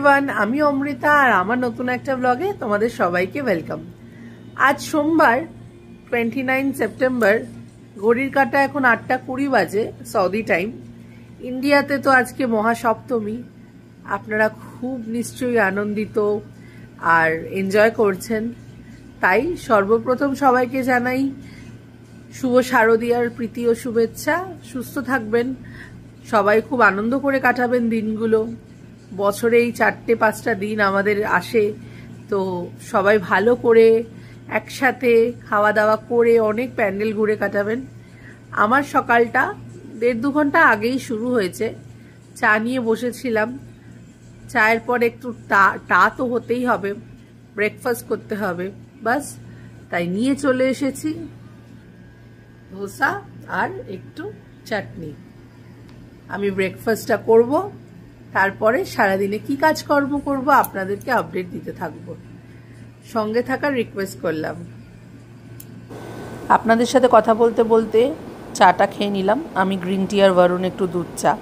Everyone, আমি অমৃতা আর আমার নতুন একটা ব্লগে তোমাদের সবাইকে ওয়েলকাম। আজ সোমবার 29 সেপ্টেম্বর, ঘড়ির কাঁটা এখন 8:20 বাজে সৌদি টাইম। ইন্ডিয়াতে তো আজকে মহাসপ্তমী। আপনারা খুব নিশ্চয়ই আনন্দিত আর এনজয় করছেন। তাই সর্বপ্রথম সবাইকে জানাই শুভ শারদীয়ার প্রীতি ও শুভেচ্ছা। সুস্থ থাকবেন, সবাই খুব আনন্দ করে কাটাবেন দিনগুলো। বছরে এই 4-5টা দিন আমাদের আসে, তো সবাই ভালো করে একসাথে খাওয়া দাওয়া করে অনেক প্যান্ডেল ঘুরে কাটাবেন। আমার সকালটা 1.5-2 ঘন্টা আগেই শুরু হয়েছে। চা নিয়ে বসেছিলাম। চায়ের পর একটু টা তো হতেই হবে, ব্রেকফাস্ট করতে হবে, বাস তাই নিয়ে চলে এসেছি ধোসা আর একটু চাটনি। আমি ব্রেকফাস্টটা করব, তারপরে সারাদিনে কি কাজকর্ম করব আপনাদেরকে আপডেট দিতে থাকবো। সঙ্গে থাকার রিকোয়েস্ট করলাম। আপনাদের সাথে কথা বলতে বলতে চাটা খেয়ে নিলাম। আমি গ্রিন টি আর বরুণ একটু দুধ চা।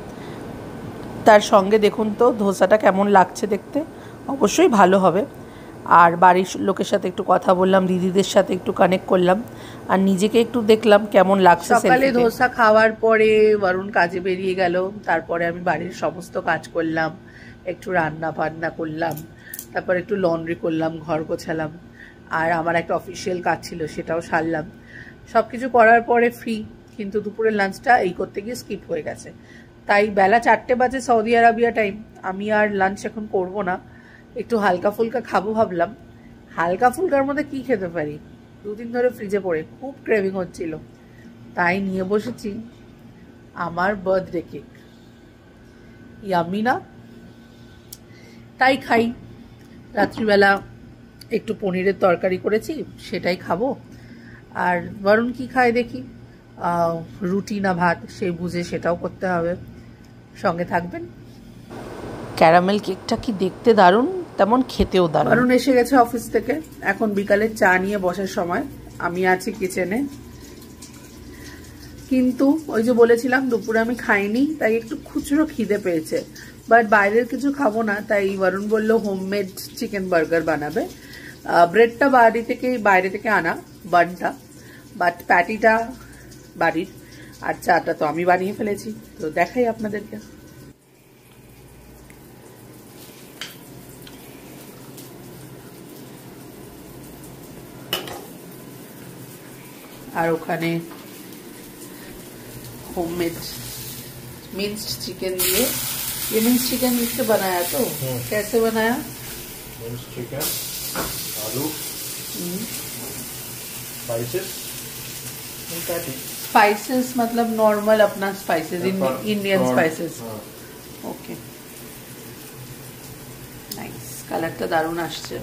তার সঙ্গে দেখুন তো ধোসাটা কেমন লাগছে দেখতে, অবশ্যই ভালো হবে। আর বাড়ির লোকের সাথে একটু কথা বললাম, দিদিদের সাথে একটু কানেক্ট করলাম, আর নিজেকে একটু দেখলাম কেমন লাগছে। সকালে ধোসা খাওয়ার পরে বরুণ কাজে বেরিয়ে গেল। তারপরে আমি বাড়ির সমস্ত কাজ করলাম, একটু রান্না বান্না করলাম, তারপর একটু লন্ড্রি করলাম, ঘর গোছালাম, আর আমার একটা অফিসিয়াল কাজ ছিল সেটাও সারলাম। সব কিছু করার পরে ফ্রি, কিন্তু দুপুরের লাঞ্চটা এই করতে গিয়ে স্কিপ হয়ে গেছে। তাই বেলা 4টে বাজে সৌদি আরবিয়া টাইম। আমি আর লাঞ্চ এখন করব না, একটু হালকা ফুলকা খাবো ভাবলাম। হালকা ফুলকার মধ্যে কি খেতে পারি, 2 দিন ধরে ফ্রিজে পড়ে খুব ক্রেভিং হচ্ছিল, তাই নিয়ে বসেছি আমার বার্থডে কেক। ইয়াম্মি না? তাই খাই। রাত্রিবেলা একটু পনিরের তরকারি করেছি, সেটাই খাবো। আর বরুণ কি খায় দেখি, রুটি না ভাত সেই বুঝে সেটাও করতে হবে। সঙ্গে থাকবেন। ক্যারামেল কেকটা কি দেখতে দারুণ, তেমন খেতেও দারুণ। বরুণ এসে গেছে অফিস থেকে, এখন বিকালের চা নিয়ে বসার সময়। আমি আছি কিচেনে, কিন্তু ওই যে বলেছিলাম দুপুরে আমি খাইনি, তাই একটু খুচরো খিদে পেয়েছে। বাট বাইরের কিছু খাবো না, তাই বরুণ বলল হোমমেড চিকেন বার্গার বানাবে। ব্রেডটা বাইরে থেকে আনা, বানটা, বাট প্যাটিটা বাড়ির, আর চাটা তো আমি বানিয়ে ফেলেছি। তো দেখাই আপনাদেরকে। আর ওখানে होममेड मिन्स्ड चिकन दिए। ये मिन्स्ड चिकन इससे बनाया तो कैसे बनाया? मिन्स्ड चिकन, आलू, स्पाइसेस, स्पाइसेस मतलब नॉर्मल अपना spices, Indian spices. Okay, nice. কালারটা দারুণ আসছে।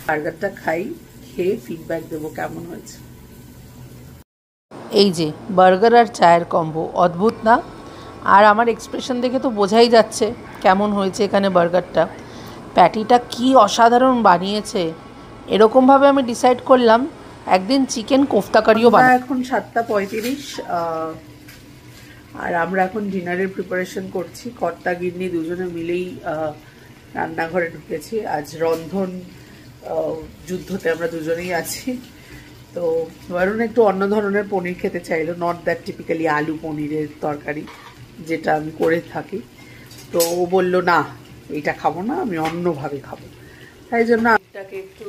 বার্গারটা খাই, খেয়ে ফিডব্যাক দেবো কেমন হয়েছে। এই যে বার্গার আর চায়ের কম্বো, অদ্ভুত না? আর আমার এক্সপ্রেশন দেখে তো বোঝাই যাচ্ছে কেমন হয়েছে এখানে বার্গারটা। প্যাটিটা কি অসাধারণ বানিয়েছে। এরকমভাবে আমি ডিসাইড করলাম একদিন চিকেন কোফতা কারিও বানাবো। এখন 7:35, আর আমরা এখন ডিনারের প্রিপারেশন করছি। কর্তা গিন্নি দুজনে মিলেই রান্নাঘরে ঢুকেছি। আজ রন্ধন যুদ্ধতে আমরা দুজনেই আছি। তো বরুণ একটু অন্য ধরনের পনির খেতে চাইলো, নট দ্যাট টিপিক্যালি আলু পনিরের তরকারি যেটা আমি করে থাকি। তো ও বললো না, এইটা খাবো না, আমি অন্যভাবে খাবো। তাই জন্য এটাকে একটু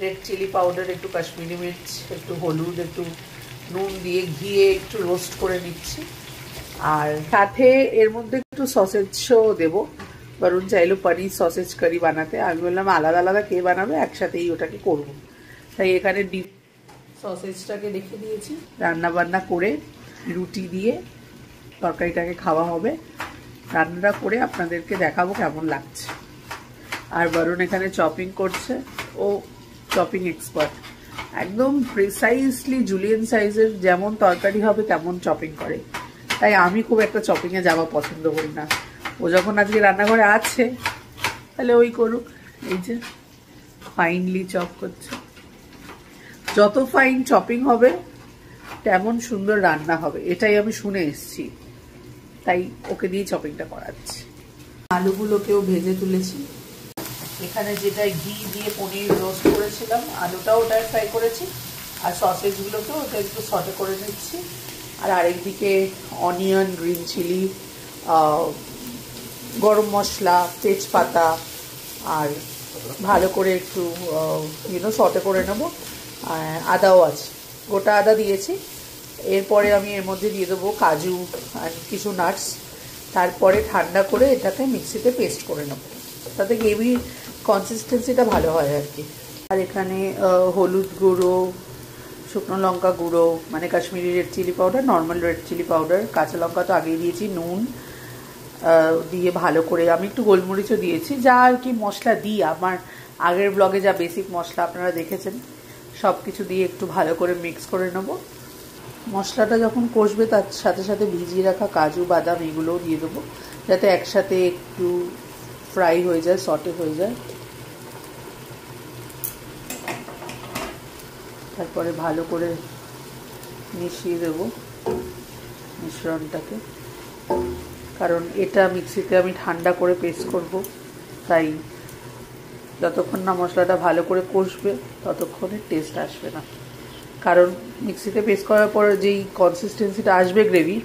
রেড চিলি পাউডার, একটু কাশ্মীরি মির্চ, একটু হলুদ, একটু নুন দিয়ে ঘিয়ে একটু রোস্ট করে নিচ্ছি। আর সাথে এর মধ্যে একটু সসেজও দেবো। বরুণ চাইলো পনির সসেজ কারি বানাতে। আমি বললাম আলাদা আলাদা কে বানাবে, একসাথেই ওটাকে করবো। তাই এখানে ডিপ সসেজটাকে রেখে দিয়েছি। রান্না বান্না করে রুটি দিয়ে তরকারিটাকে খাওয়া হবে। রান্নাটা করে আপনাদেরকে দেখাবো কেমন লাগছে। আর বরুণ এখানে চপিং করছে, ও চপিং এক্সপার্ট, একদম প্রিসাইজলি জুলিয়ান সাইজের যেমন তরকারি হবে তেমন চপিং করে। তাই আমি খুব একটা চপিংয়ে যাওয়া পছন্দ করি না। ও যখন আজকে রান্নাঘরে আছে তাহলে ওই করুক। এই যে ফাইনলি চপ করছে। যত ফাইন চপিং হবে তেমন সুন্দর রান্না হবে, এটাই আমি শুনে এসেছি। তাই ওকে দিয়ে চপিংটা করাচ্ছি। আলুগুলোকেও ভেজে তুলেছি। এখানে যেটা ঘি দিয়ে পনির রোস্ট করেছিলাম, আলুটাও ওটাই ফ্রাই করেছি, আর সসেজগুলোকেও ওটা একটু সটে করে নিচ্ছি। আর আরেকদিকে অনিয়ন, গ্রিন চিলি, গরম মশলা, তেজপাতা আর ভালো করে একটু সটে করে নেবো। আদাও আছে, গোটা আদা দিয়েছি। এরপরে আমি এর মধ্যে দিয়ে দেবো কাজু আর কিছু নাটস। তারপরে ঠান্ডা করে এটাকে মিক্সিতে পেস্ট করে নেবো, তাতে গ্রেভির কনসিস্টেন্সিটা ভালো হয় আর কি। আর এখানে হলুদ গুঁড়ো, শুকনো লঙ্কা গুঁড়ো, মানে Kashmiri red chilli powder, normal red chilli powder, কাঁচা লঙ্কা তো আগেই দিয়েছি, নুন দিয়ে ভালো করে, আমি একটু গোলমরিচও দিয়েছি। যা আর কি মশলা দিই, আমার আগের ব্লগে যা বেসিক মশলা আপনারা দেখেছেন, সব কিছু দিয়ে একটু ভালো করে মিক্স করে নেব। মশলাটা যখন কষবে তার সাথে সাথে ভিজিয়ে রাখা কাজু বাদাম এগুলোও দিয়ে দেবো, যাতে একসাথে একটু ফ্রাই হয়ে যায়, সটে হয়ে যায়। তারপরে ভালো করে মিশিয়ে দেব মিশ্রণটাকে, কারণ এটা মিক্সিতে আমি ঠান্ডা করে পেস্ট করব, তাই যতক্ষণ না মশলাটা ভালো করে কষবে ততক্ষণে টেস্ট আসবে না। কারণ মিক্সিতে পেস্ট করার পর যেই কনসিস্টেন্সিটা আসবে গ্রেভি,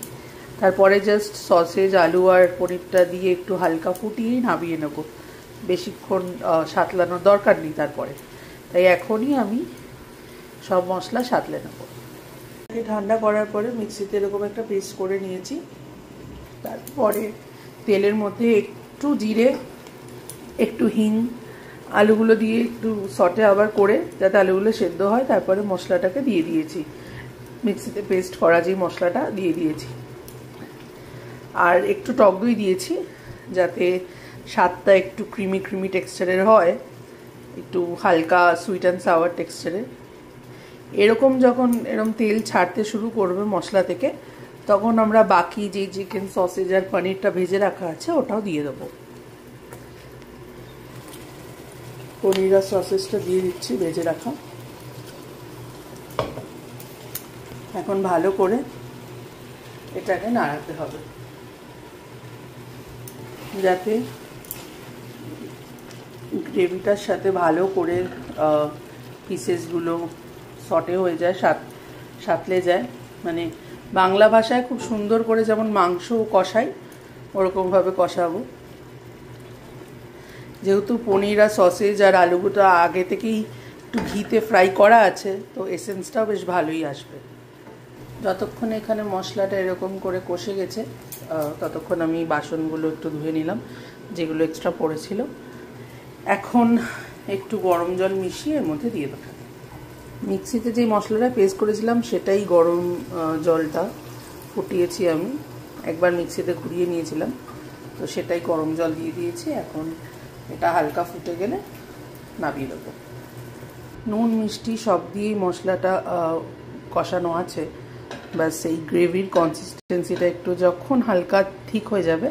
তারপরে জাস্ট সসেজ, আলু আর পনিরটা দিয়ে একটু হালকা ফুটিয়েই নামিয়ে নেব, বেশিক্ষণ সাঁতলানোর দরকার নেই তারপরে। তাই এখনই আমি সব মশলা সাঁতলে নেব। ঠান্ডা করার পরে মিক্সিতে এরকম একটা পেস্ট করে নিয়েছি। তারপরে তেলের মধ্যে একটু জিরে, একটু হিং, আলুগুলো দিয়ে একটু সটে আবার করে, যাতে আলুগুলো সেদ্ধ হয়, তারপরে মশলাটাকে দিয়ে দিয়েছি, মিক্সিতে পেস্ট করা যে মশলাটা দিয়ে দিয়েছি। আর একটু টক দই দিয়েছি, যাতে স্বাদটা একটু ক্রিমি ক্রিমি টেক্সচারের হয়, একটু হালকা সুইট অ্যান্ড সাওয়ার টেক্সচারের। এরকম যখন এরকম তেল ছাড়তে শুরু করবে মশলা থেকে, তখন আমরা বাকি যে চিকেন সসেজ আর পনিরটা ভেজে রাখা আছে ওটাও দিয়ে দেবো। পনির আর সসেজটা দিয়ে দিচ্ছি ভেজে রাখা। এখন ভালো করে এটাকে নাড়াতে হবে, যাতে গ্রেভিটার সাথে ভালো করে পিসেসগুলো সটে হয়ে যায়, সাঁতলে যায়। মানে বাংলা ভাষায় খুব সুন্দর করে যেমন মাংস কষাই, ওরকমভাবে কষাবো। যেহেতু পনির আর সসেজ আর আলুগুলো আগে থেকেই একটু ঘিতে ফ্রাই করা আছে, তো এসেন্সটাও বেশ ভালোই আসবে। যতক্ষণ এখানে মশলাটা এরকম করে কষে গেছে, ততক্ষণ আমি বাসনগুলো একটু ধুয়ে নিলাম, যেগুলো এক্সট্রা পড়েছিল। এখন একটু গরম জল মিশিয়ে এর মধ্যে দিয়ে দেবো। মিক্সিতে যে মশলাটা পেস্ট করেছিলাম সেটাই গরম জলটা ফুটিয়েছি আমি, একবার মিক্সিতে ঘুরিয়ে নিয়েছিলাম, তো সেটাই গরম জল দিয়ে দিয়েছি। এখন এটা হালকা ফুটে গেলে নামিয়ে দেবো। নুন মিষ্টি সব দিয়েই মশলাটা কষানো আছে, ব্যাস এই গ্রেভির কনসিস্টেন্সিটা একটু যখন হালকা ঠিক হয়ে যাবে,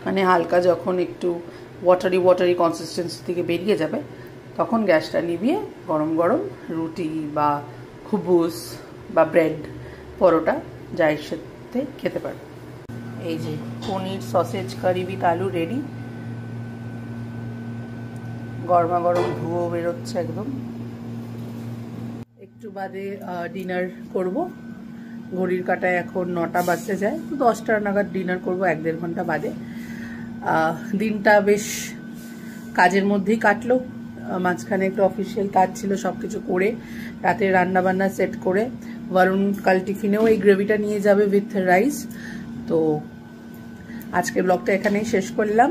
মানে হালকা যখন একটু ওয়াটারি ওয়াটারি কনসিস্টেন্সি থেকে বেরিয়ে যাবে, তখন গ্যাসটা নিভিয়ে গরম গরম রুটি বা খুবুস বা ব্রেড, পরোটা যাই সাথে খেতে পারবে। এই যে পনির সসেজ কারি উইথ আলু রেডি। গরমা গরম ধুয়ো বেরোচ্ছে একদম। একটু বাদে ডিনার করব। ঘড়ির কাঁটায় এখন 9টা বাজতে যায়, তো 10টা নাগাদ ডিনার করব, 1-1.5 ঘন্টা বাদে। দিনটা বেশ কাজের মধ্যেই কাটলো, মাঝখানে একটু অফিসিয়াল কাজ ছিল, সব কিছু করে রাতে রান্নাবান্না সেট করে বরুণ কাল টিফিনেও এই গ্রেভিটা নিয়ে যাবে উইথ রাইস। তো আজকের ব্লগটা এখানেই শেষ করলাম,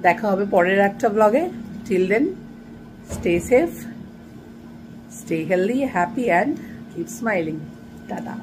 দেখা হবে পরের একটা ব্লগে। Till then, stay safe, stay healthy, happy and keep smiling. Ta-da.